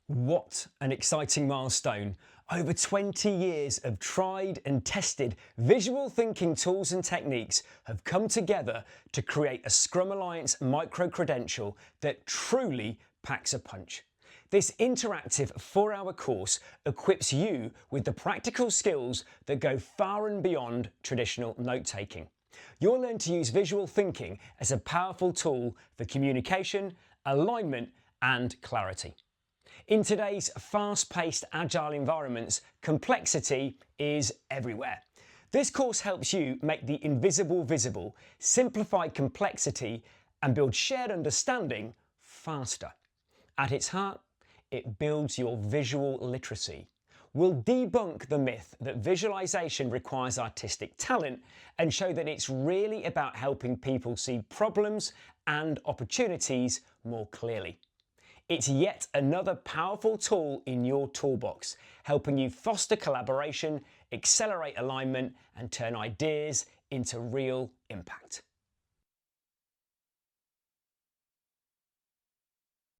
What an exciting milestone. Over 20 years of tried and tested visual thinking tools and techniques have come together to create a Scrum Alliance Microcredential that truly packs a punch. This interactive 4-hour course equips you with the practical skills that go far and beyond traditional note-taking. You'll learn to use visual thinking as a powerful tool for communication, alignment, and clarity. In today's fast-paced agile environments, complexity is everywhere. This course helps you make the invisible visible, simplify complexity, and build shared understanding faster. At its heart, it builds your visual literacy. We'll debunk the myth that visualization requires artistic talent and show that it's really about helping people see problems and opportunities more clearly. It's yet another powerful tool in your toolbox, helping you foster collaboration, accelerate alignment, and turn ideas into real impact.